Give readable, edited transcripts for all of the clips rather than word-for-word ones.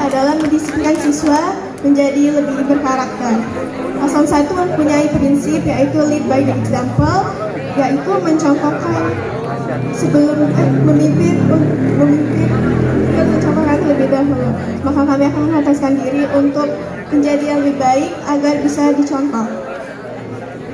adalah mendisiplinkan siswa menjadi lebih berkarakter. Paslon 1 mempunyai prinsip yaitu lead by the example, yaitu mencontohkan sebelum memimpin dan mencontohkan terlebih dahulu. Maka kami akan mengatakan diri untuk menjadi yang lebih baik agar bisa dicontoh.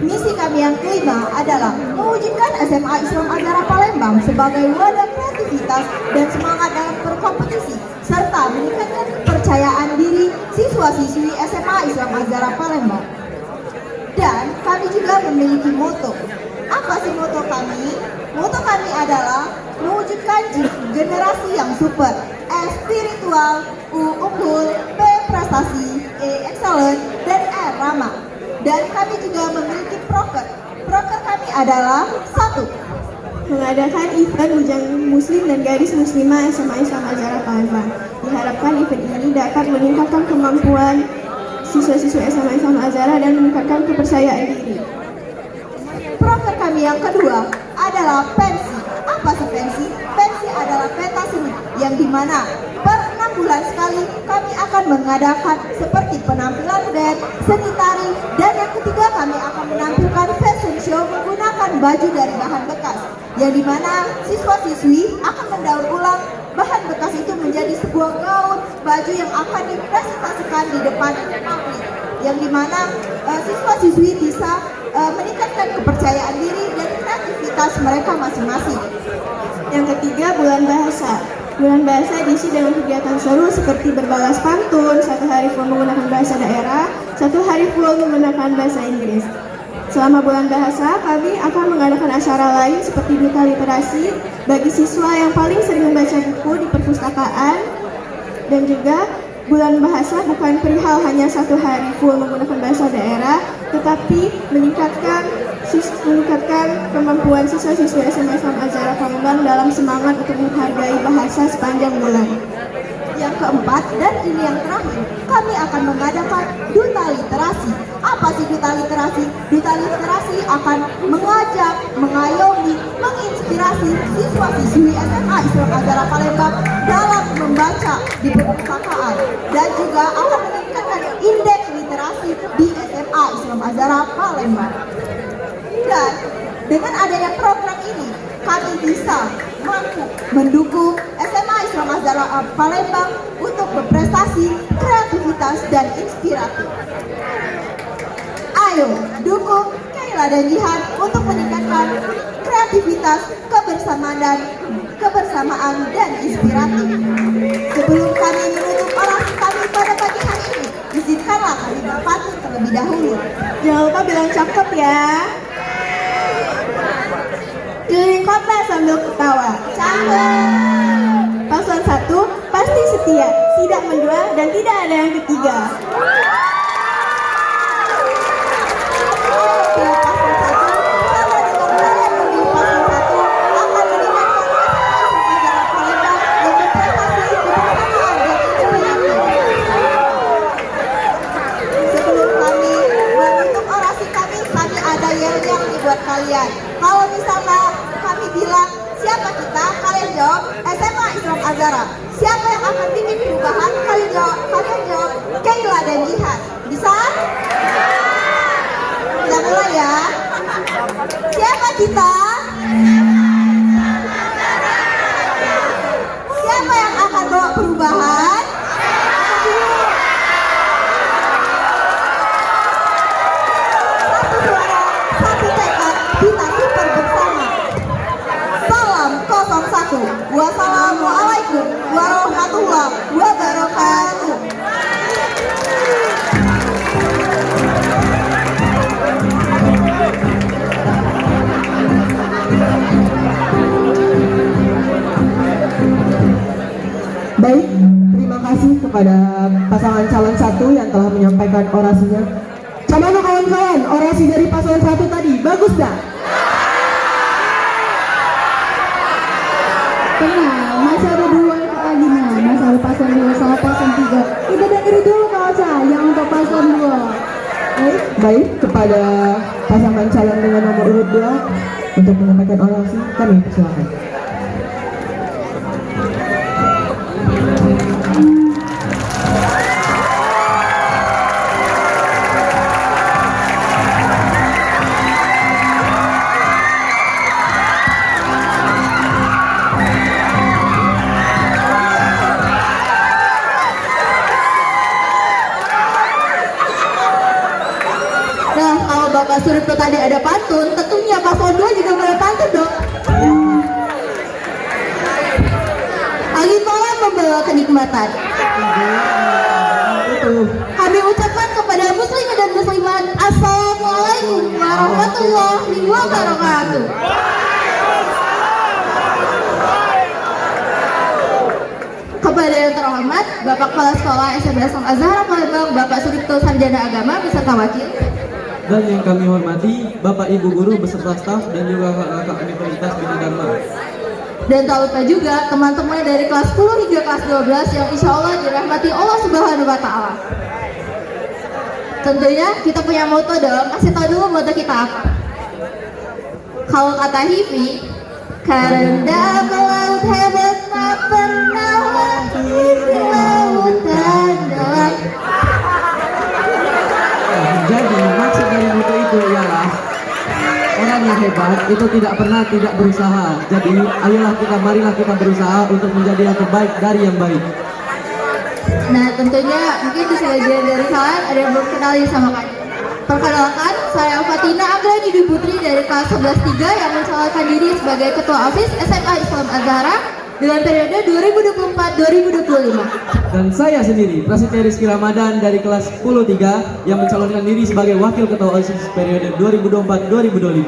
Misi kami yang kelima adalah mewujudkan SMA Islam Azhar Palembang sebagai wadah kreativitas dan semangat dalam berkompetisi, serta meningkatkan kepercayaan diri siswa-siswi SMA Islam Azhar Palembang. Dan kami juga memiliki moto. Apa sih moto kami? Moto kami adalah mewujudkan generasi yang super, S spiritual, U unggul, P prestasi, E excellent, dan R ramah. Dan kami juga memiliki proker. Proker kami adalah 1. Mengadakan event bujang muslim dan gadis muslimah SMA Islam Azhar Palembang. Diharapkan event ini dapat meningkatkan kemampuan siswa-siswa SMA Islam Azhar dan meningkatkan kepercayaan diri. Proker kami yang kedua adalah pensi. Apa sih pensi? Pensi adalah pentas seni yang dimana per 6 bulan sekali kami akan mengadakan seperti penampilan dance, seni tari, dan yang ketiga kami akan menampilkan fashion show menggunakan baju dari bahan bekas, yang dimana siswa-siswi akan mendaur ulang bahan bekas itu menjadi sebuah gaun baju yang akan dipresentasikan di depan publik, yang dimana siswa-siswi bisa meningkatkan kepercayaan diri dan kreativitas mereka masing-masing. Yang ketiga, bulan bahasa. Bulan bahasa diisi dengan kegiatan seru seperti berbalas pantun, 1 hari full menggunakan bahasa daerah, 1 hari full menggunakan bahasa Inggris. Selama bulan bahasa, kami akan mengadakan acara lain seperti duta literasi bagi siswa yang paling sering membaca buku di perpustakaan. Dan juga bulan bahasa bukan perihal hanya 1 hari full menggunakan bahasa daerah, tetapi meningkatkan kemampuan siswa-siswa SMA Islam Azhar Palembang dalam semangat untuk menghargai bahasa sepanjang bulan. Yang keempat dan ini yang terakhir, kami akan mengadakan duta literasi. Apa sih duta literasi? Duta literasi akan mengajak, mengayomi, menginspirasi siswa-siswi SMA Islam Azhar Palembang dalam membaca di perpustakaan dan juga akan meningkatkan indeks literasi di SMA Islam Azhar Palembang. Dan dengan adanya program ini, kami bisa mampu mendukung SMA Islam Azhar Palembang untuk berprestasi, kreativitas, dan inspiratif. Ayo dukung Kaila dan Jihan untuk meningkatkan kreativitas, kebersamaan dan inspiratif. Sebelum kami menutup orasi kami pada pagi hari ini, izinkanlah kami berpantun terlebih dahulu. Jangan lupa bilang cakep ya. Keliling kota sambil ketawa. Cakep. Paslon 1 pasti setia, tidak menjual dan tidak ada yang ketiga. Buat kalian, kalau misalnya kami bilang siapa kita, kalian jawab SMA Islam Azhar. Siapa yang akan bikin perubahan, kalian jawab Kaila dan Jihan. Bisa? Kita mulai ya. Siapa kita? Siapa yang akan bawa perubahan? Wassalamualaikum warahmatullahi wabarakatuh. Baik, terima kasih kepada pasangan calon 1 yang telah menyampaikan orasinya. Coba kawan-kawan, orasi dari pasangan 1 tadi, bagus dah? Tenang, masih ada 2 lagi nih, masih ada paslon 2 sama paslon 3. Kita dengerin dulu kawan yang untuk paslon 2. Baik, kepada pasangan calon dengan nomor urut 2 untuk menyampaikan orasi, kami persilakan. Bapak Suripto tadi ada pantun, tentunya paslon 2 juga boleh pantun dong. Angin malam membawa kenikmatan. Kami ucapkan kepada muslimin dan muslimat, Assalamualaikum warahmatullahi wabarakatuh. Kepada yang terhormat Bapak Kepala Sekolah SMP Islam Azhar Palembang, Bapak Suripto Sarjana Agama beserta wakil. Dan yang kami hormati Bapak Ibu Guru beserta staf dan juga kakak Universitas Bina Dharma. Dan tak lupa juga teman-teman dari kelas 10 hingga kelas 12 yang insya Allah dirahmati Allah Subhanahu wa Ta'ala. Tentunya kita punya moto dong, kasih tahu dulu moto kita apa. Kalau kata Hivi, karena melaut hebat tak pernah lahir di lautan dalam. Jadi maksud dari moto itu ialah orang yang hebat itu tidak pernah tidak berusaha. Jadi marilah kita berusaha untuk menjadi yang terbaik dari yang baik. Nah tentunya mungkin di sebagian dari kalian ada yang belum kenali sama kalian. Perkenalkan, saya Fatina Agrani Dwi Putri dari kelas 11-3 yang mencalonkan diri sebagai Ketua OSIS SMA Islam Azhara dengan periode 2024-2025. Dan saya sendiri, Prasetya Rizky Ramadan dari kelas 10-3 yang mencalonkan diri sebagai Wakil Ketua OSIS periode 2024-2025.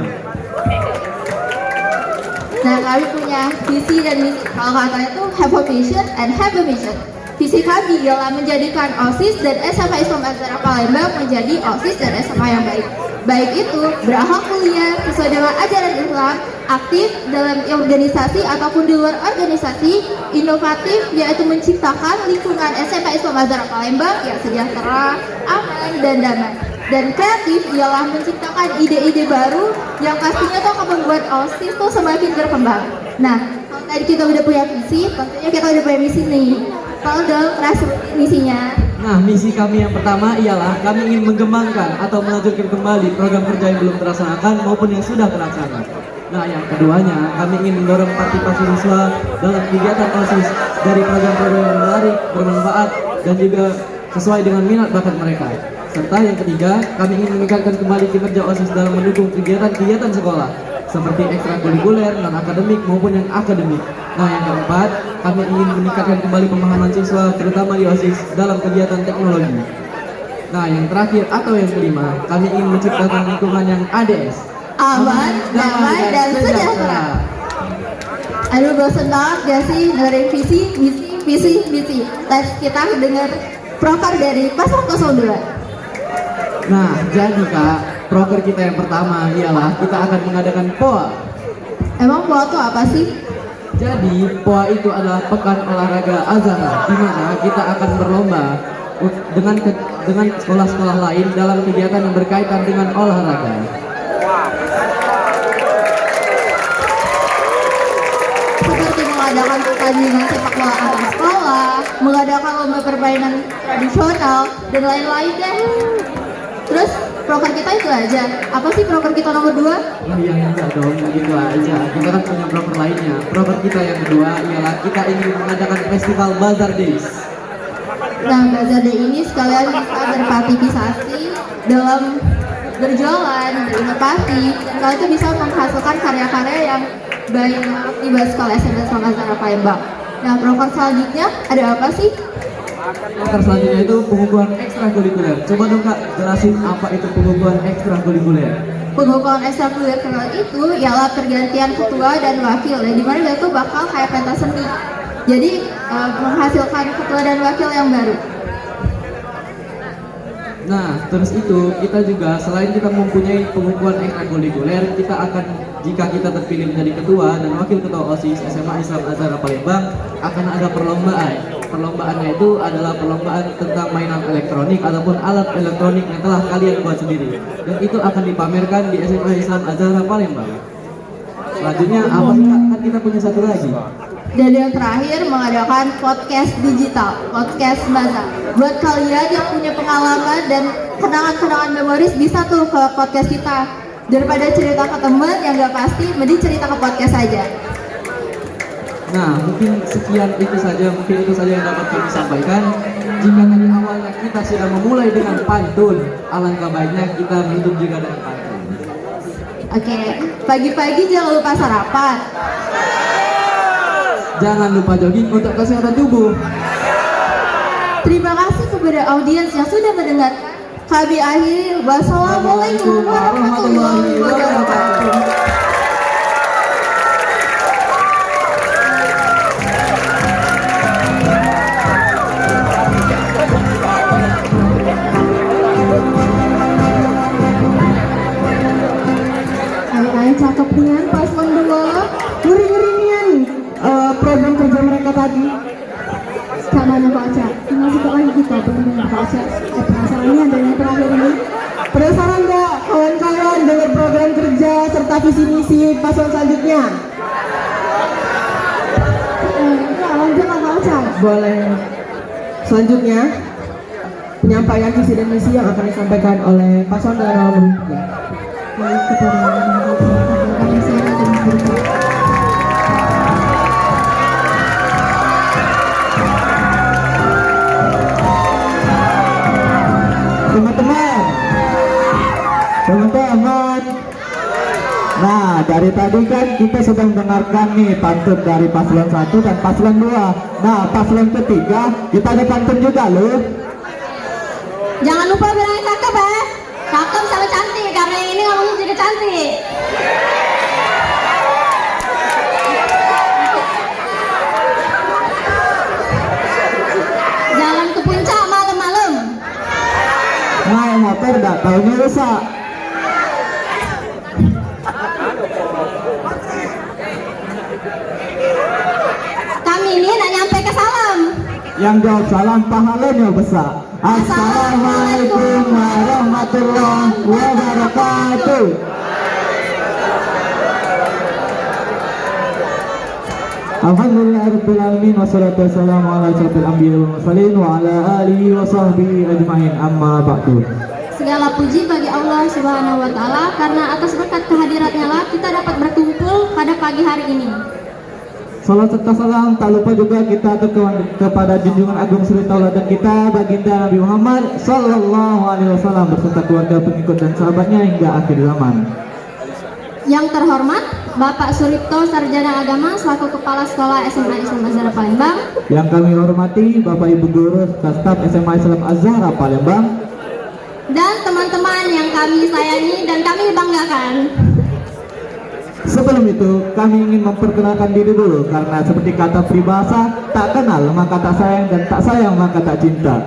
Nah kami punya visi dan misi. Kalau katanya itu have a vision and have a mission. Visi kami ialah menjadikan OSIS dan SMA Islam Azhar Palembang menjadi OSIS dan SMA yang baik. Baik itu berakhlak mulia sesuai dengan ajaran Islam, aktif dalam organisasi ataupun di luar organisasi, inovatif yaitu menciptakan lingkungan SMA Islam Azhar Palembang yang sejahtera, aman dan damai. Dan kreatif ialah menciptakan ide-ide baru yang pastinya tuh akan membuat OSIS tuh semakin berkembang. Nah, kalau tadi kita udah punya visi, tentunya kita udah punya misi nih. Kalau dong, misinya. Nah, misi kami yang pertama ialah kami ingin mengembangkan atau melanjutkan kembali program kerja yang belum terlaksanakan maupun yang sudah terlaksana. Nah, yang keduanya, kami ingin mendorong partisipasi siswa dalam kegiatan OSIS dari program-program yang menarik, bermanfaat, dan juga sesuai dengan minat bakat mereka. Serta yang ketiga, kami ingin meningkatkan kembali kinerja OSIS dalam mendukung kegiatan-kegiatan sekolah seperti ekstrakurikuler, non-akademik maupun yang akademik. Nah, yang keempat, kami ingin meningkatkan kembali pemahaman siswa terutama di OSIS dalam kegiatan teknologi. Nah, yang terakhir atau yang kelima, kami ingin menciptakan lingkungan yang ADS, Aman, damai, dan sejahtera. Aduh, bosan banget gak sih dengerin visi. Let's kita dengar proker dari Paslon 02. Nah, jadi Kak, proker kita yang pertama ialah kita akan mengadakan POA. Emang POA itu apa sih? Jadi, POA itu adalah Pekan Olahraga Azhar, di mana kita akan berlomba dengan sekolah-sekolah lain dalam kegiatan yang berkaitan dengan olahraga. Seperti mengadakan pertandingan sepak bola antar sekolah, mengadakan lomba permainan tradisional, dan lain-lain deh. Terus proker kita itu aja. Apa sih proker kita nomor 2? Oh iya, enggak dong, gitu aja. Kita kan punya proker lainnya. Proker kita yang kedua ialah kita ingin mengadakan festival Bazar Days. Nah, Bazar Day ini sekalian bisa berpartisipasi dalam berjualan, berinovasi, dan kalian itu bisa menghasilkan karya-karya yang baik di sekolah SMP Islam Azhar Palembang. Nah, proker selanjutnya ada apa sih? Proker selanjutnya itu pengukuhan ekstrakurikuler. Coba dong Kak, jelasin apa itu pengukuhan ekstrakurikuler. Pengukuhan ekstrakurikuler itu ialah pergantian ketua dan wakil, dan dimana dia tuh bakal kayak pentas seni. Jadi menghasilkan ketua dan wakil yang baru. Nah, terus itu kita juga selain kita mempunyai pengukuhan ekstrakurikuler, kita akan jika kita terpilih menjadi ketua dan wakil ketua OSIS SMA Islam Azhar Palembang akan ada perlombaan. Perlombaannya itu adalah perlombaan tentang mainan elektronik ataupun alat elektronik yang telah kalian buat sendiri. Dan itu akan dipamerkan di SMA Islam Azhar Palembang. Selanjutnya apa sih Kak? Kan kita punya satu lagi. Dan yang terakhir mengadakan podcast digital, podcast Bazar. Buat kalian yang punya pengalaman dan kenangan-kenangan memoris bisa tuh ke podcast kita. Daripada cerita ke teman yang gak pasti, mending cerita ke podcast aja. Nah, mungkin sekian itu saja yang dapat kami sampaikan. Jika tadi awalnya kita sudah memulai dengan pantun, alangkah baiknya kita menutup juga dengan pantun. Oke, pagi-pagi jangan lupa sarapan. Jangan lupa jogging untuk kesehatan tubuh. Terima kasih kepada audiens yang sudah mendengar. Kami akhiri. Wassalamualaikum warahmatullahi wabarakatuh. Ayo cakep dengan paslon 2. Ngeri-ngeri nian program kerja mereka tadi. Kak mana Pak Ocha? Tinggal sedikit lagi kita dengan Pak Ocha. Penasaran nih ada yang terakhir ini. Penasaran nggak kawan-kawan dengan program kerja serta visi misi paslon selanjutnya? Lanjut Pak Ocha. Boleh. Selanjutnya penyampaian visi dan misi yang akan disampaikan oleh paslon dengan nomor urut 3. Baik, kepada kami saya akan memberikan. Teman-teman, nah dari tadi kan kita sudah mendengarkan nih pantun dari paslon 1 dan paslon 2. Nah paslon ketiga kita ada pantun juga loh. Jangan lupa bilang cakep ya. Cakep sama cantik karena yang ini ngomongnya juga cantik. Jalan ke puncak malam-malam. Naik motor dah taunya rusak. Kami ini nak nyampe ke salam. Yang jawab salam pahalanya besar. Assalamualaikum warahmatullahi wabarakatuh. Alhamdulillahirabbil alamin wassalatu wassalamu ala asyrofil anbiya'i wal mursalin wa ala alihi wa sahbihi ajmain amma ba'du. Segala puji bagi Allah Subhanahu wa taala karena atas berkat kehadiratnya lah kita dapat berkumpul pada pagi hari ini. Salam serta salam tak lupa juga kita aturkan kepada junjungan agung suri tauladan kita baginda Nabi Muhammad sallallahu alaihi wasallam beserta keluarga pengikut dan sahabatnya hingga akhir zaman. Yang terhormat Bapak Suripto Sarjana Agama selaku Kepala Sekolah SMA Islam Azhar Palembang. Yang kami hormati Bapak Ibu Guru serta staf SMA Islam Azhar Palembang. Dan teman-teman yang kami sayangi dan kami banggakan. Sebelum itu kami ingin memperkenalkan diri dulu karena seperti kata peribahasa tak kenal maka tak sayang dan tak sayang maka tak cinta.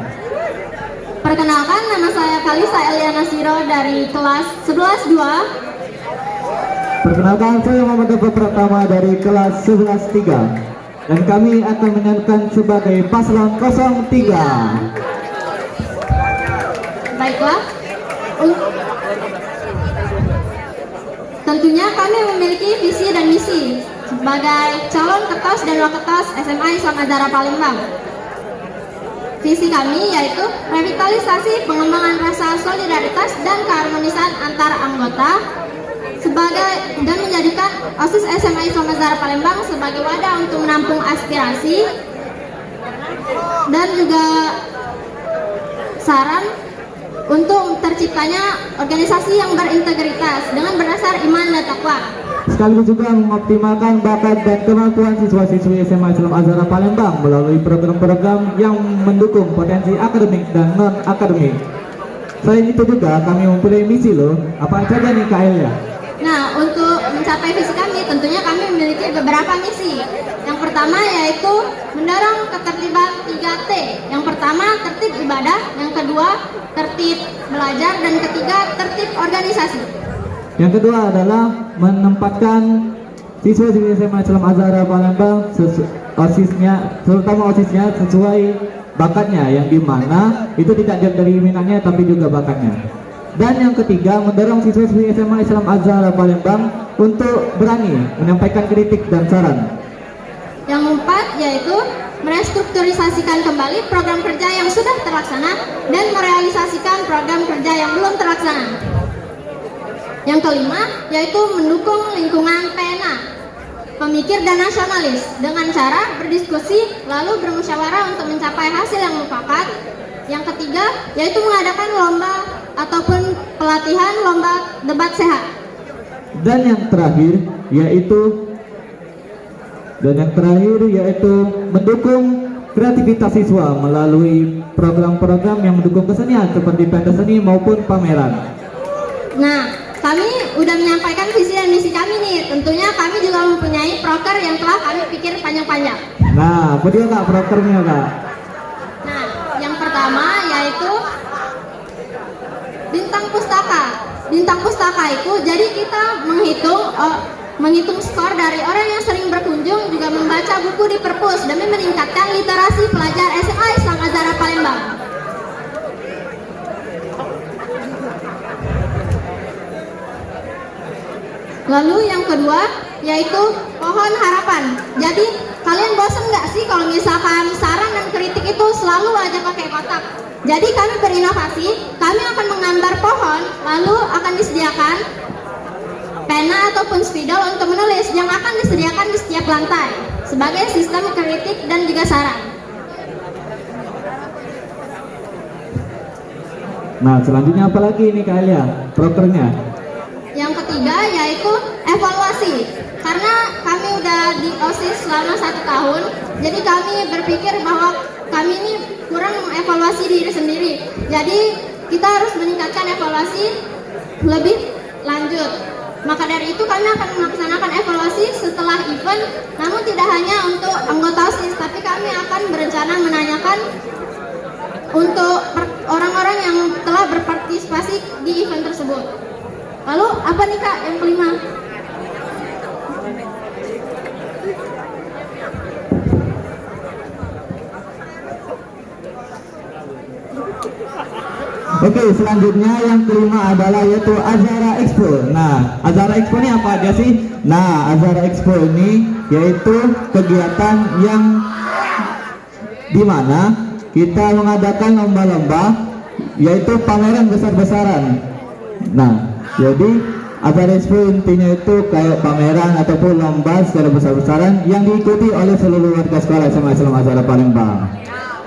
Perkenalkan, nama saya Kalisa Eliana Siro dari kelas 11-2. Perkenalkan, saya Muhammad Dava Pratama dari kelas 11-3 dan kami akan menyanyikan sebagai paslon 03. Baiklah. Tentunya kami memiliki visi dan misi sebagai calon ketos dan waketos SMA Islam Azhar Palembang. Visi kami yaitu revitalisasi pengembangan rasa solidaritas dan keharmonisan antar anggota dan menjadikan OSIS SMA Islam Azhar Palembang sebagai wadah untuk menampung aspirasi dan juga saran untuk terciptanya organisasi yang berintegritas dengan berdasar iman dan takwa. Sekaligus juga mengoptimalkan bakat dan kemampuan siswa-siswi SMA Islam Azhar Palembang melalui program-program yang mendukung potensi akademik dan non-akademik. Selain itu juga kami mempunyai misi loh. Apa saja nih Kak Elia? Nah, untuk mencapai visi kami tentunya kami memiliki beberapa misi. Yang pertama yaitu mendorong ketertiban 3T. Yang pertama tertib ibadah, yang kedua tertib belajar, dan ketiga tertib organisasi. Yang kedua adalah menempatkan siswa-siswi SMA Islam Azhar Palembang OSIS-nya, terutama OSIS-nya sesuai bakatnya, yang dimana itu tidak dari minatnya tapi juga bakatnya. Dan yang ketiga, mendorong siswa-siswi SMA Islam Azhar Palembang untuk berani menyampaikan kritik dan saran. Yang keempat yaitu merestrukturisasikan kembali program kerja yang sudah terlaksana dan merealisasikan program kerja yang belum terlaksana. Yang kelima yaitu mendukung lingkungan PNA, pemikir dan nasionalis, dengan cara berdiskusi lalu bermusyawarah untuk mencapai hasil yang mufakat. Yang ketiga yaitu mengadakan lomba ataupun pelatihan lomba debat sehat. Dan yang terakhir yaitu mendukung kreativitas siswa melalui program-program yang mendukung kesenian seperti pentas seni maupun pameran. Nah, kami udah menyampaikan visi dan misi kami nih. Tentunya kami juga mempunyai proker yang telah kami pikir panjang-panjang. Nah, apa dia Kak prokernya Kak? Nah, yang pertama yaitu bintang pustaka. Bintang pustaka itu jadi kita menghitung skor dari orang yang sering berkunjung juga membaca buku di perpus demi meningkatkan literasi pelajar SMA Islam Azhar Palembang. Lalu yang kedua yaitu pohon harapan. Jadi kalian bosan nggak sih kalau misalkan saran dan kritik itu selalu aja pakai kotak? Jadi kami berinovasi, kami akan menggambar pohon, lalu akan disediakan pena ataupun spidol untuk menulis yang akan disediakan di setiap lantai sebagai sistem kritik dan juga saran. Nah, selanjutnya apa lagi ini Kak Alia prokernya? Yang ketiga yaitu evaluasi. Karena kami udah di OSIS selama 1 tahun, jadi kami berpikir bahwa kami ini kurang mengevaluasi diri sendiri. Jadi kita harus meningkatkan evaluasi lebih lanjut. Maka dari itu kami akan melaksanakan evaluasi setelah event, namun tidak hanya untuk anggota OSIS, tapi kami akan berencana menanyakan untuk orang-orang yang telah berpartisipasi di event tersebut. Lalu apa nih Kak yang kelima? Oke, selanjutnya yang kelima adalah yaitu Azhara Expo. Nah, Azhara Expo ini apa aja sih? Nah, Azhara Expo ini yaitu kegiatan yang dimana kita mengadakan lomba-lomba yaitu pameran besar-besaran. Nah, jadi Azhara Expo intinya itu kayak pameran ataupun lomba secara besar-besaran yang diikuti oleh seluruh warga sekolah SMA Islam Azhar Palembang.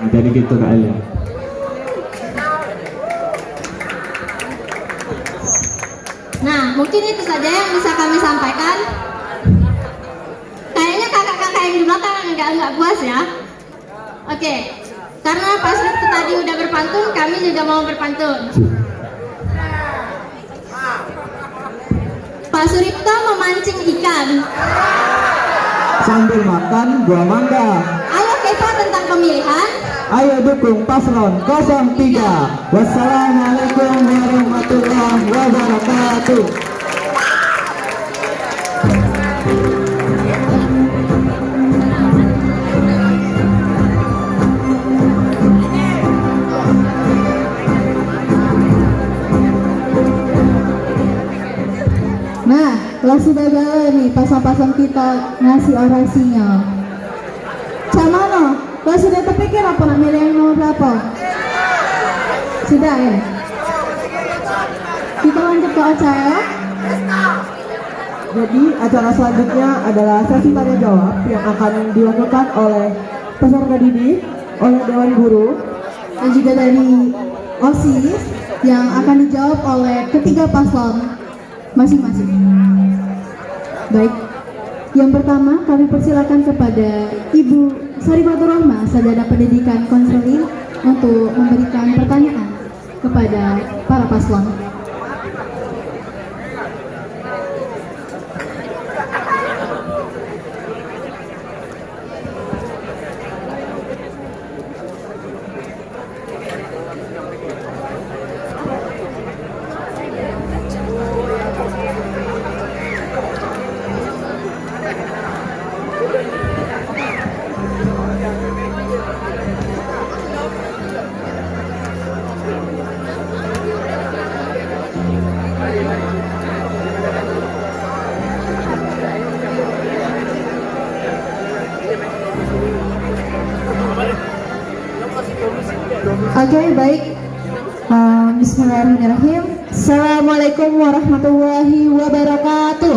Nah, jadi gitu Kak Elia. Nah, mungkin itu saja yang bisa kami sampaikan. Kayaknya kakak-kakak yang di belakang nggak puas ya. Oke, karena Pak Suripto tadi udah berpantun, kami juga mau berpantun. Pak Suripto memancing ikan. Sambil makan buah mangga. Ayo kepo tentang pemilihan. Ayo dukung paslon 03. Wassalamualaikum warahmatullahi wabarakatuh. Nah, sudah jalan nih pasang-pasang kita ngasih orasinya. Camano, lo sudah terpikir apa nak milih yang nomor berapa? Sudah ya? Kita lanjut ke acara. Jadi acara selanjutnya adalah sesi tanya jawab yang akan dilakukan oleh peserta didik, oleh Dewan Guru, Dan juga dari OSIS yang akan dijawab oleh ketiga paslon masing-masing. Baik, yang pertama kami persilakan kepada Ibu Sarifatur Rahma, Sarjana Pendidikan Konseling, untuk memberikan pertanyaan kepada para paslon. Oke, baik. Bismillahirrahmanirrahim. Assalamualaikum warahmatullahi wabarakatuh.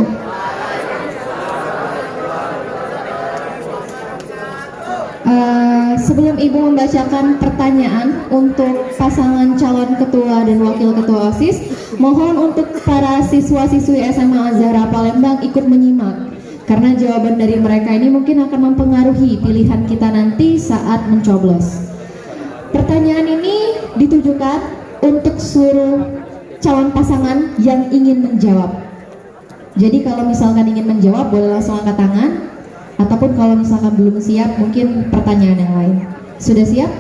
Sebelum Ibu membacakan pertanyaan untuk pasangan calon ketua dan wakil ketua OSIS, Mohon untuk para siswa-siswi SMA Al-Zahra Palembang ikut menyimak, karena jawaban dari mereka ini mungkin akan mempengaruhi pilihan kita nanti saat mencoblos. Pertanyaan ini ditujukan untuk seluruh calon pasangan yang ingin menjawab. Jadi kalau misalkan ingin menjawab boleh langsung angkat tangan, ataupun kalau misalkan belum siap mungkin pertanyaan yang lain. Sudah siap?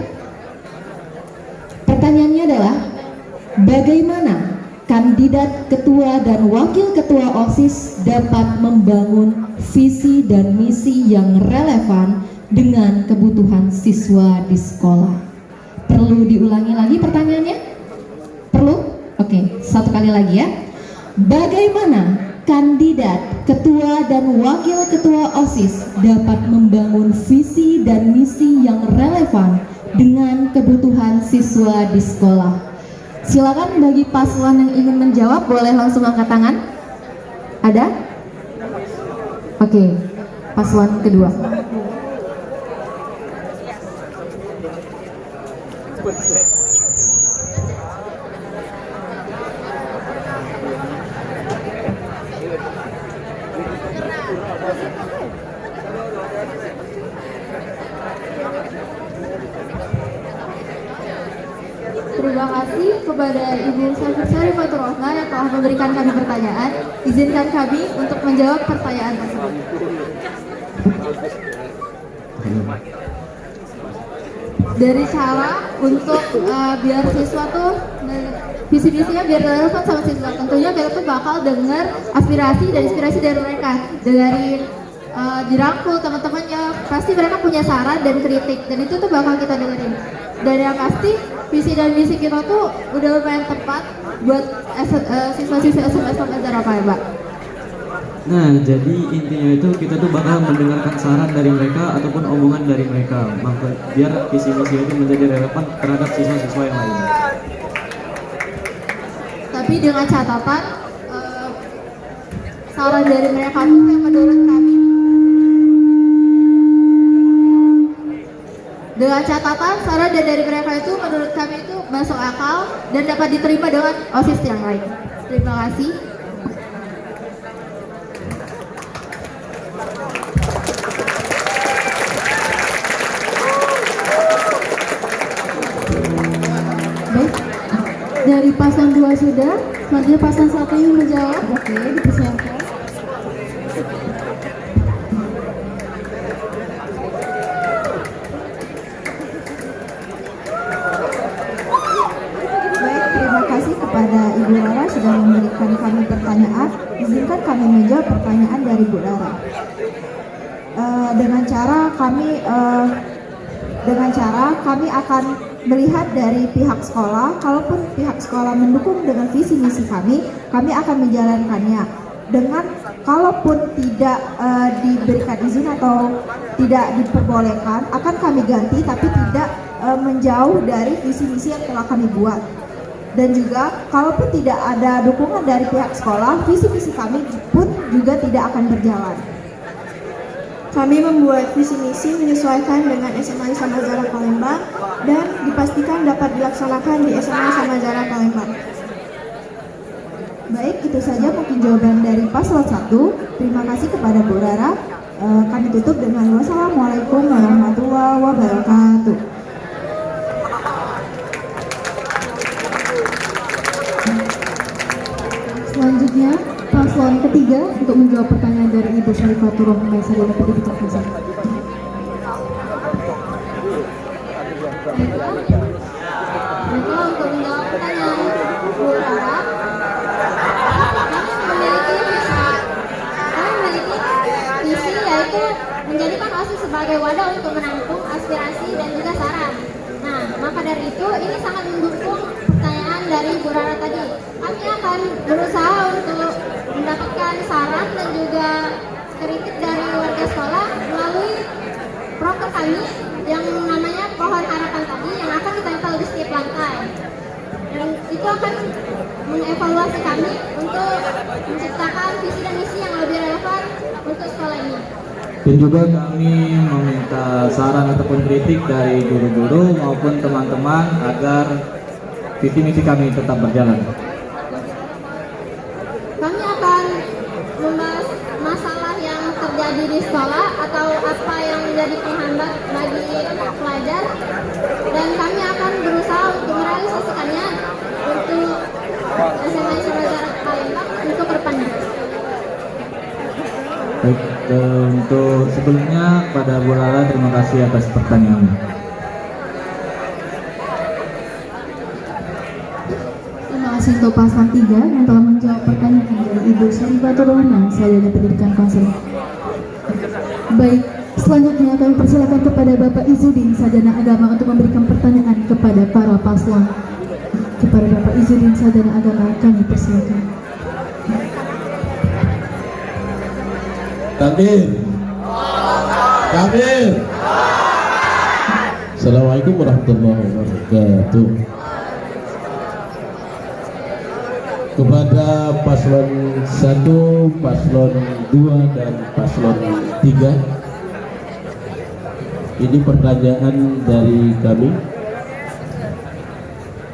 Pertanyaannya adalah, bagaimana kandidat ketua dan wakil ketua OSIS dapat membangun visi dan misi yang relevan dengan kebutuhan siswa di sekolah? Perlu diulangi lagi pertanyaannya? Perlu? Oke, satu kali lagi ya. Bagaimana kandidat ketua dan wakil ketua OSIS dapat membangun visi dan misi yang relevan dengan kebutuhan siswa di sekolah? Silakan bagi paslon yang ingin menjawab boleh langsung angkat tangan. Ada? Oke, paslon kedua. Terima kasih kepada Ibu Sari Faturrohna yang telah memberikan kami pertanyaan. Izinkan kami untuk menjawab pertanyaan tersebut. Dari cara untuk biar siswa tuh visi-misinya biar relevan sama siswa, tentunya kita tuh bakal dengar aspirasi dan inspirasi dari mereka, dari dirangkul teman-temannya. Pasti mereka punya saran dan kritik, dan itu tuh bakal kita dengerin. Dan yang pasti visi dan misi kita tuh udah lumayan tepat buat siswa-siswa SMS Al-Zahra Palembang. Nah, jadi intinya itu kita tuh bakal mendengarkan saran dari mereka ataupun omongan dari mereka, maka biar visi misi itu menjadi relevan terhadap siswa-siswa yang lain. Tapi dengan catatan saran dari mereka tuh yang menurut kami, dengan catatan saran dari mereka itu menurut kami itu masuk akal dan dapat diterima dengan OSIS yang lain. Terima kasih. Baik, dari paslon 2 sudah, selanjutnya paslon 1 yang menjawab. Oke, dipersilakan. Baik, terima kasih kepada Ibu Rara sudah memberikan kami pertanyaan. Izinkan kami menjawab pertanyaan dari Bu Rara. Dengan cara kami akan melihat dari pihak sekolah. Kalaupun pihak sekolah mendukung dengan visi misi kami akan menjalankannya. Dengan kalaupun tidak diberikan izin atau tidak diperbolehkan, akan kami ganti, tapi tidak menjauh dari visi misi yang telah kami buat. Dan juga kalaupun tidak ada dukungan dari pihak sekolah, visi misi kami pun juga tidak akan berjalan. Kami membuat visi misi menyesuaikan dengan SMA Islam Al-Zahra Palembang dan dipastikan dapat dilaksanakan di SMA Islam Al-Zahra Palembang. Baik, itu saja mungkin jawaban dari paslon 1. Terima kasih kepada Bu Rara. Kami tutup dengan wassalamualaikum warahmatullahi wabarakatuh. Selanjutnya, paslon ketiga untuk menjawab pertanyaan dari Ibu Sari Faturrohna Sarjana Pendidikan Dasar. Baiklah, untuk menjawab pertanyaan Bu Rara, kami memiliki visi yaitu menjadikan OSIS sebagai wadah untuk menampung aspirasi dan juga saran. Nah, maka dari itu ini sangat mendukung pertanyaan dari Bu Rara tadi. Kami akan berusaha untuk mendapatkan saran dan juga kritik dari warga sekolah melalui proker kami yang namanya Pohon Harapan tadi, yang akan ditempel di setiap lantai. Dan itu akan mengevaluasi kami untuk menciptakan visi dan misi yang lebih relevan untuk sekolah ini. Dan juga kami meminta saran ataupun kritik dari guru-guru maupun teman-teman agar visi misi kami tetap berjalan. Untuk sebelumnya pada Bu Lala terima kasih atas pertanyaannya. Terima kasih untuk paslon 3 yang telah menjawab pertanyaan dari Ibu Sari Baturwana, Sarjana Pendidikan Konseling. Baik, selanjutnya kami persilakan kepada Bapak Izudin, Sarjana Agama, untuk memberikan pertanyaan kepada para paslon. Kepada Bapak Izudin, Sarjana Agama, kami persilakan. Takbir. Takbir. Assalamualaikum warahmatullahi wabarakatuh. Kepada paslon 1, paslon 2 dan paslon 3, ini pertanyaan dari kami.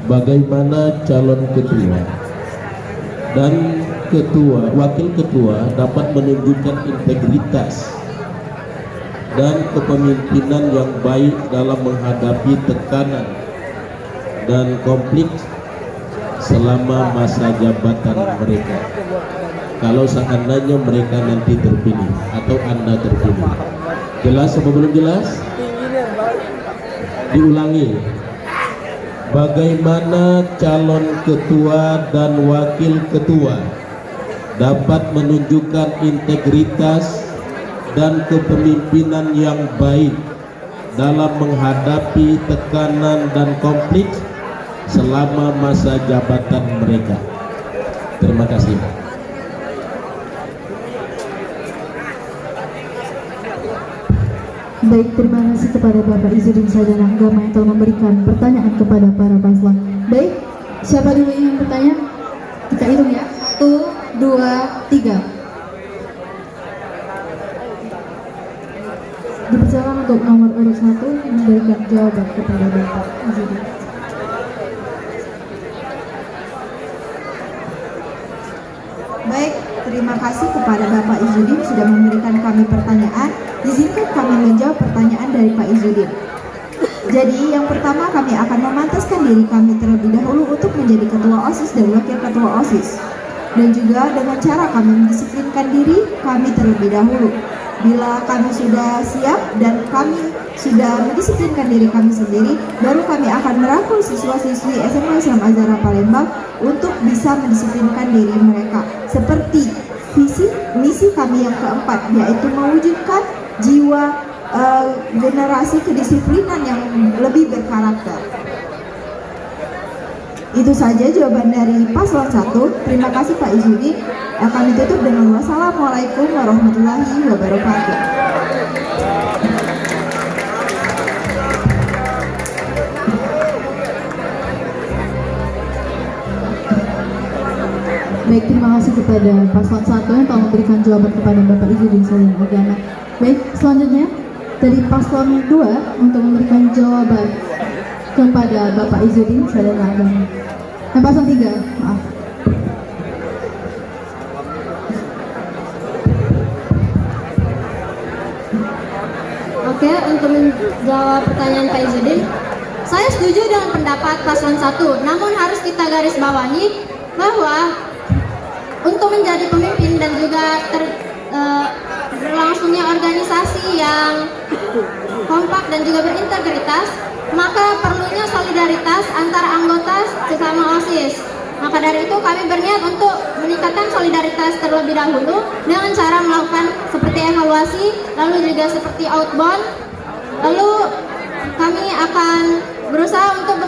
Bagaimana calon ketua dan wakil ketua dapat menunjukkan integritas dan kepemimpinan yang baik dalam menghadapi tekanan dan konflik selama masa jabatan mereka, kalau seandainya mereka nanti terpilih atau Anda terpilih. Jelas apa belum jelas? Diulangi. Bagaimana calon ketua dan wakil ketua dapat menunjukkan integritas dan kepemimpinan yang baik dalam menghadapi tekanan dan konflik selama masa jabatan mereka. Terima kasih. Baik, terima kasih kepada Bapak Izudin, Sarjana Agama, yang telah memberikan pertanyaan kepada para paslon. Baik, siapa dulu yang bertanya? Kita hitung ya. 1, 2, 3. Dipersilakan untuk nomor urut 1 memberikan jawaban kepada Bapak Izudin. Baik, terima kasih kepada Bapak Izudin sudah memberikan kami pertanyaan. Izinkan kami menjawab pertanyaan dari Pak Izudin. Jadi yang pertama, kami akan memantaskan diri kami terlebih dahulu untuk menjadi ketua OSIS dan wakil ketua OSIS. Dan juga dengan cara kami mendisiplinkan diri kami terlebih dahulu. Bila kami sudah siap dan kami sudah mendisiplinkan diri kami sendiri, baru kami akan merangkul siswa-siswi SMA Islam Azhar Palembang untuk bisa mendisiplinkan diri mereka. Seperti visi misi kami yang keempat, yaitu mewujudkan jiwa generasi kedisiplinan yang lebih berkarakter. Itu saja jawaban dari paslon 1. Terima kasih Pak Izudin. Kami tutup dengan wassalamualaikum warahmatullahi wabarakatuh. Baik, terima kasih kepada paslon 1 yang telah memberikan jawaban kepada Bapak Izudin, Sarjana Agama. Baik, selanjutnya dari paslon 2 untuk memberikan jawaban kepada Bapak Izudin, Sarjana Agama. Dan paslon 3, maaf. Oke, untuk menjawab pertanyaan Pak Izudin, saya setuju dengan pendapat paslon 1. Namun harus kita garis bawahi bahwa untuk menjadi pemimpin dan juga berlangsungnya organisasi yang kompak dan juga berintegritas, maka perlunya solidaritas antara anggota sesama OSIS. Maka dari itu kami berniat untuk meningkatkan solidaritas terlebih dahulu dengan cara melakukan seperti evaluasi, lalu juga seperti outbound. Lalu kami akan berusaha untuk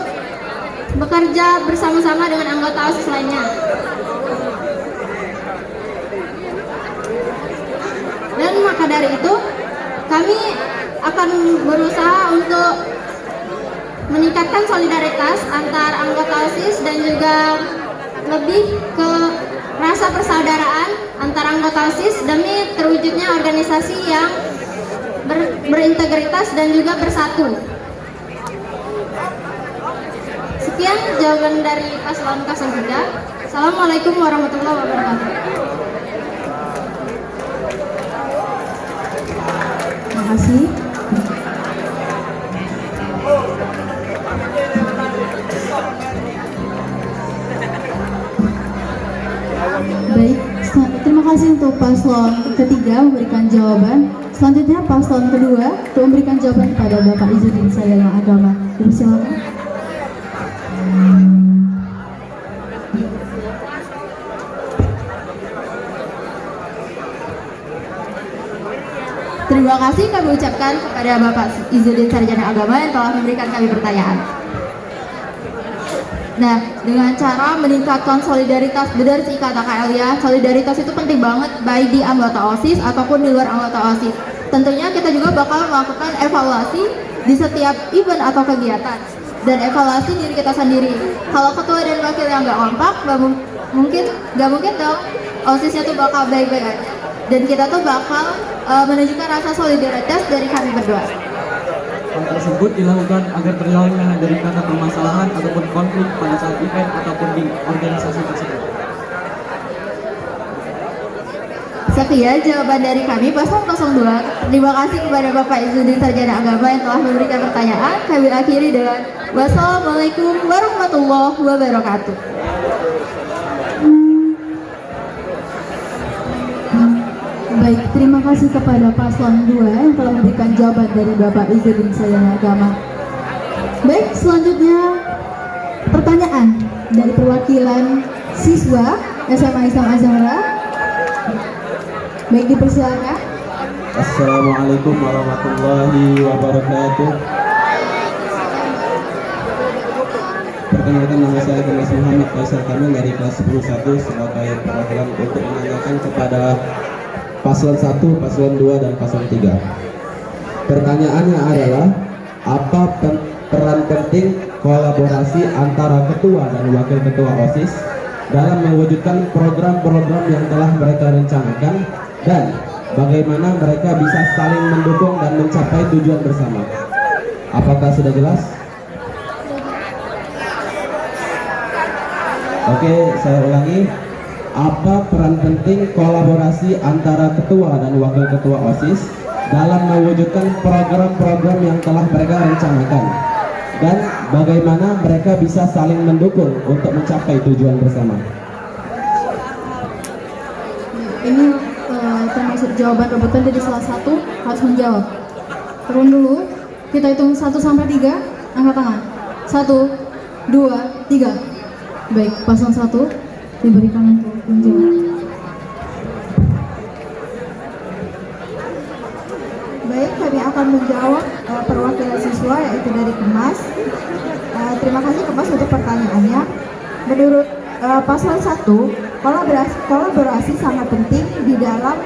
bekerja bersama-sama dengan anggota OSIS lainnya. Dan maka dari itu kami akan berusaha untuk meningkatkan solidaritas antar anggota OSIS dan juga lebih ke rasa persaudaraan antar anggota OSIS demi terwujudnya organisasi yang berintegritas dan juga bersatu. Sekian jawaban dari paslon 03. Assalamualaikum warahmatullahi wabarakatuh. Terima kasih. Baik, terima kasih untuk paslon ketiga memberikan jawaban. Selanjutnya paslon kedua untuk memberikan jawaban kepada Bapak Izzuddin Sarjana Agama. Silakan. Terima kasih kami ucapkan kepada Bapak Izzuddin Sarjana Agama yang telah memberikan kami pertanyaan. Nah, dengan cara meningkatkan solidaritas, benar sih kata Kak Elia, solidaritas itu penting banget baik di anggota OSIS ataupun di luar anggota OSIS. Tentunya kita juga bakal melakukan evaluasi di setiap event atau kegiatan dan evaluasi diri kita sendiri. Kalau ketua dan wakil yang nggak kompak, nggak mungkin dong OSISnya tuh bakal baik-baik aja. Dan kita tuh bakal menunjukkan rasa solidaritas dari kami berdua. Hal tersebut dilakukan agar terhindar dari kata permasalahan ataupun konflik pada saat event ataupun di organisasi tersebut. Sekian jawaban dari kami paslon 02. Terima kasih kepada Bapak Izzuddin Sarjana Agama yang telah memberikan pertanyaan. Kami akhiri dengan wassalamualaikum warahmatullahi wabarakatuh. Baik, terima kasih kepada paslon 2 yang telah memberikan jawaban dari Bapak Izzuddin Sarjana Agama. Baik, selanjutnya pertanyaan dari perwakilan siswa SMA Islam Azhara. Baik, dipersilakan. Assalamualaikum warahmatullahi wabarakatuh. Perkenalkan, nama saya Gemas Muhammad Faisal Kamil dari kelas 10-1 sebagai perwakilan untuk menanyakan kepada paslon 1, paslon 2, dan paslon 3. Pertanyaannya adalah, apa peran penting kolaborasi antara ketua dan wakil ketua OSIS dalam mewujudkan program-program yang telah mereka rencanakan, dan bagaimana mereka bisa saling mendukung dan mencapai tujuan bersama? Apakah sudah jelas? Oke, saya ulangi. Apa peran penting kolaborasi antara ketua dan wakil ketua OSIS dalam mewujudkan program-program yang telah mereka rencanakan, dan bagaimana mereka bisa saling mendukung untuk mencapai tujuan bersama? Ini termasuk jawaban rebutan dari salah satu harus menjawab. Turun dulu, kita hitung 1 sampai 3, angkat tangan. 1, 2, 3. Baik, paslon 1 diberikan untuk menjawab. Baik, kami akan menjawab perwakilan siswa yaitu dari Kemas. Terima kasih Kemas untuk pertanyaannya. Menurut paslon 1, kolaborasi sangat penting di dalam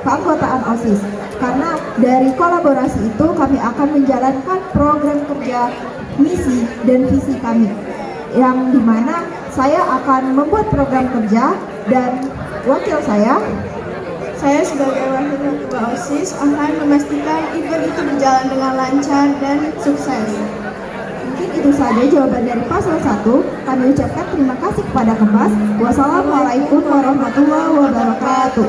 keanggotaan OSIS. Karena dari kolaborasi itu kami akan menjalankan program kerja, misi, dan visi kami. Yang dimana saya akan membuat program kerja dan wakil saya sebagai wakil ketua OSIS akan memastikan event itu berjalan dengan lancar dan sukses. Mungkin itu saja jawaban dari paslon 1. Kami ucapkan terima kasih kepada Kemas. Wassalamualaikum warahmatullahi wabarakatuh.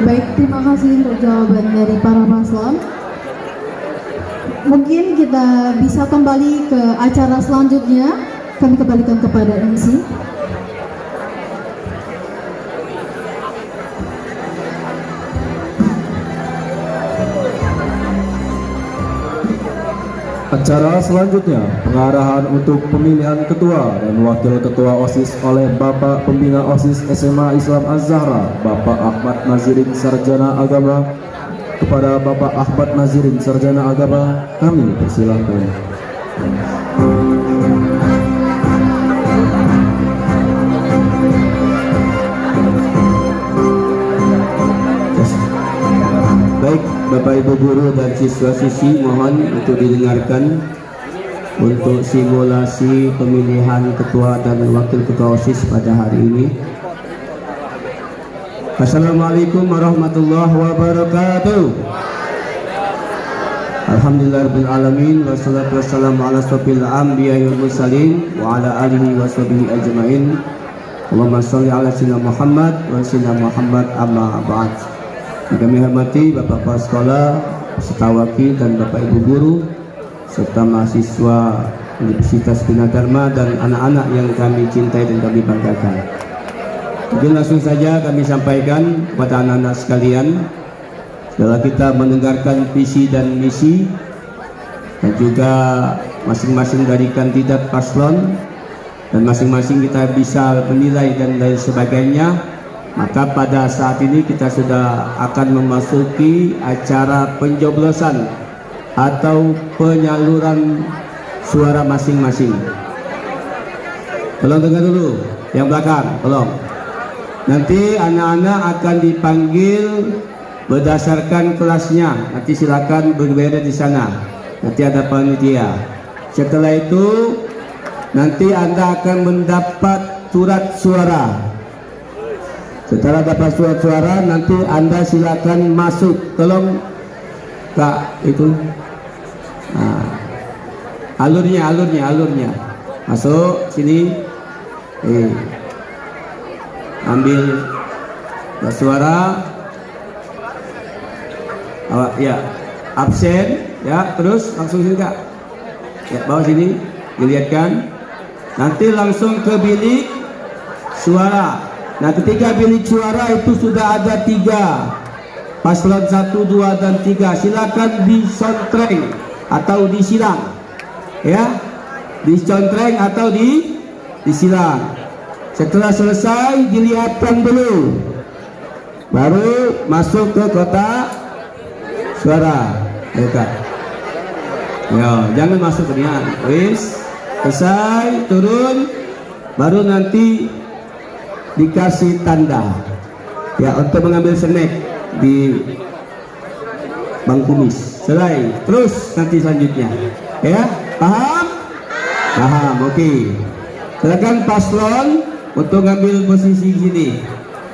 Baik, terima kasih untuk jawaban dari para paslon. Mungkin kita bisa kembali ke acara selanjutnya. Kami kembalikan kepada MC. Acara selanjutnya, pengarahan untuk pemilihan ketua dan wakil ketua OSIS oleh Bapak Pembina OSIS SMA Islam Az-Zahra, Bapak Ahmad Nazirin Sarjana Agama. Kepada Bapak Ahmad Nazirin Sarjana Agama, kami persilahkan. Baik, Bapak Ibu guru dan siswa-siswi, mohon untuk didengarkan untuk simulasi pemilihan ketua dan wakil ketua OSIS pada hari ini. Assalamualaikum warahmatullahi wabarakatuh. Alhamdulillahirabbil alamin, wassalatu wassalamu ala asyrofil anbiya'i wal mursalin wa ala alihi washabihi ajmain. Allahumma shalli ala sayyidina Muhammad wa sayyidina Muhammad, amma ba'd. Yang kami hormati Bapak Kepala Sekolah, peserta wakil dan Bapak Ibu guru, serta mahasiswa Universitas Bina Dharma dan anak-anak yang kami cintai dan kami banggakan. Mungkin langsung saja kami sampaikan kepada anak-anak sekalian, setelah kita mendengarkan visi dan misi dan juga masing-masing dari kandidat paslon dan masing-masing kita bisa menilai dan lain sebagainya, maka pada saat ini kita sudah akan memasuki acara pencoblosan atau penyaluran suara masing-masing. Tolong dengar dulu yang belakang, tolong. Nanti anak-anak akan dipanggil berdasarkan kelasnya. Nanti silakan berbaris di sana. Nanti ada panitia. Setelah itu nanti Anda akan mendapat surat suara. Setelah dapat surat suara, nanti Anda silakan masuk. Tolong Kak itu. Nah, alurnya masuk sini. Ambil suara. Ya, absen ya, terus langsung sini Kak. Ya, bawah sini dilihatkan. Nanti langsung ke bilik suara. Nah, ketika bilik suara itu sudah ada 3 paslon 1, 2 dan 3. Silakan disontreng atau disilang. Ya, disontreng atau disilang. Setelah selesai dilihatkan dulu, baru masuk ke kotak suara. Ya, jangan masuk ke dia. Wis, selesai, turun, baru nanti dikasih tanda ya untuk mengambil snack di bangku mis. Selesai, terus nanti selanjutnya. Ya, paham? Paham, oke. Silakan paslon untuk ngambil posisi sini.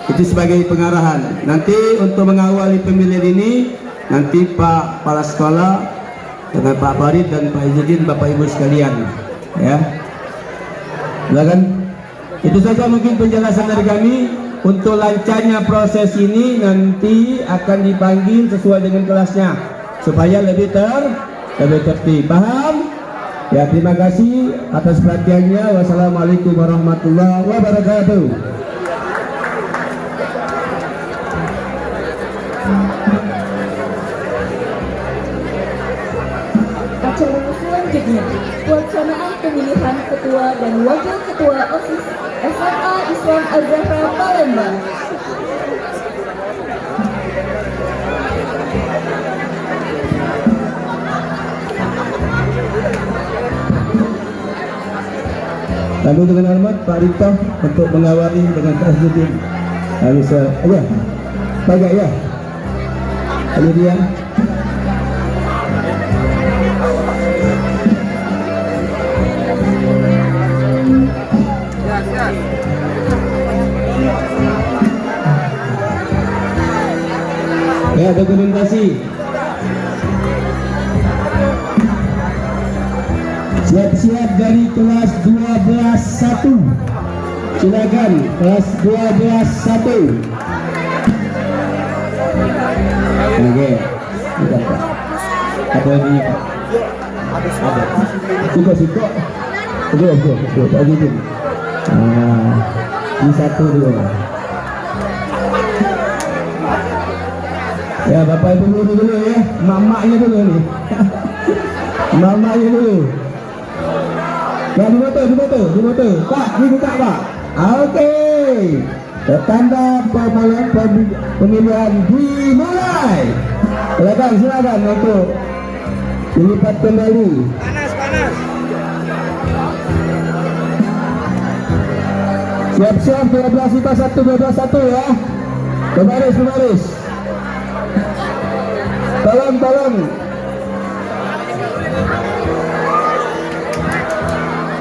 Itu sebagai pengarahan. Nanti untuk mengawali pemilihan ini, nanti Pak Kepala Sekolah dengan Pak Farid dan Pak Izzuddin, Bapak Ibu sekalian, ya. Silakan. Itu saja mungkin penjelasan dari kami. Untuk lancarnya proses ini nanti akan dipanggil sesuai dengan kelasnya supaya lebih tertib. Paham? Ya, terima kasih atas perhatiannya. Wassalamualaikum warahmatullahi wabarakatuh. Acara selanjutnya, pelaksanaan pemilihan ketua dan wakil ketua OSIS SMA Islam Al-Zahra Palembang. Lalu dengan hormat Pak Rito untuk mengawali dengan Pak Izzuddin. Bisa, ya, bagai ya. Lalu dia. Ya, dokumentasi. Siap-siap dari kelas 12-1. Silakan kelas 12-1. Oke. Apa ini Pak? Ada. Suka. Betul. Pak Izzuddin. Nah, ini 1 dulu. Ya, Bapak Ibu guru dulu ya. Mamaknya dulu nih. Mamaknya dulu. Ya, di motor. Pak, dibuka Pak. Oke. Tanda pemilihan dimulai. Silakan untuk dilipat kembali. Panas. Siap-siap 12-1 ya. Berbaris. Tolong.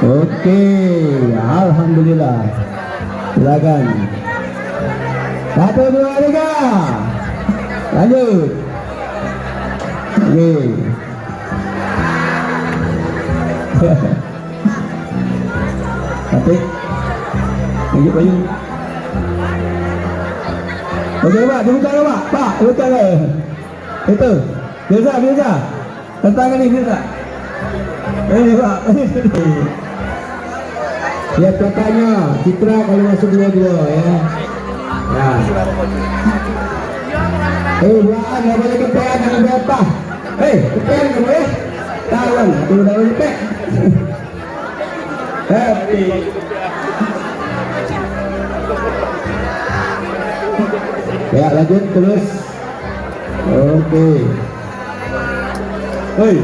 Oke, alhamdulillah. Silakan. 1, 2, 3. Lanjut. Oke. Tapi lanjut. Oke Pak, dibuka ya Pak. Pak, dibuka ya. Itu. Biasa. Tantangan ini Biasa. Pak. Lihat katanya, Citra kalau masuk dua-dua ya. Ya. Buaan, nggak boleh kepean, jangan berapa. Kepean nggak boleh. Tawan, tuh udah boleh kepek. Happy. Ya lanjut terus. Oke. Hei,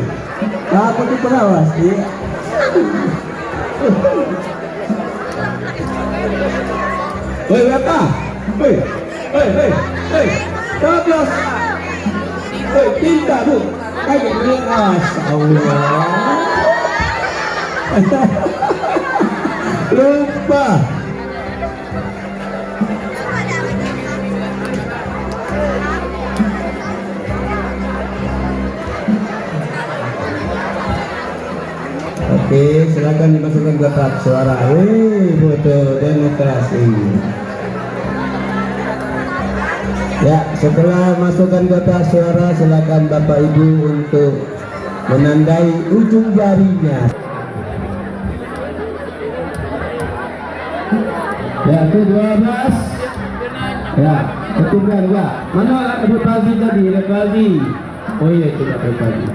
apa tuh pengawas? Hei, apa? Hei, 12. Hei, tinta bu. Ayo, Masya Allah. Lupa. Oke, silakan dimasukkan kotak suara. Foto demokrasi. Ya, setelah masukkan kotak suara, silakan Bapak Ibu untuk menandai ujung jarinya. Ya, itu 12. Ya, ketinggalan ya. Mana Ibu Tazi tadi? Oh iya, itu Ibu Tazi.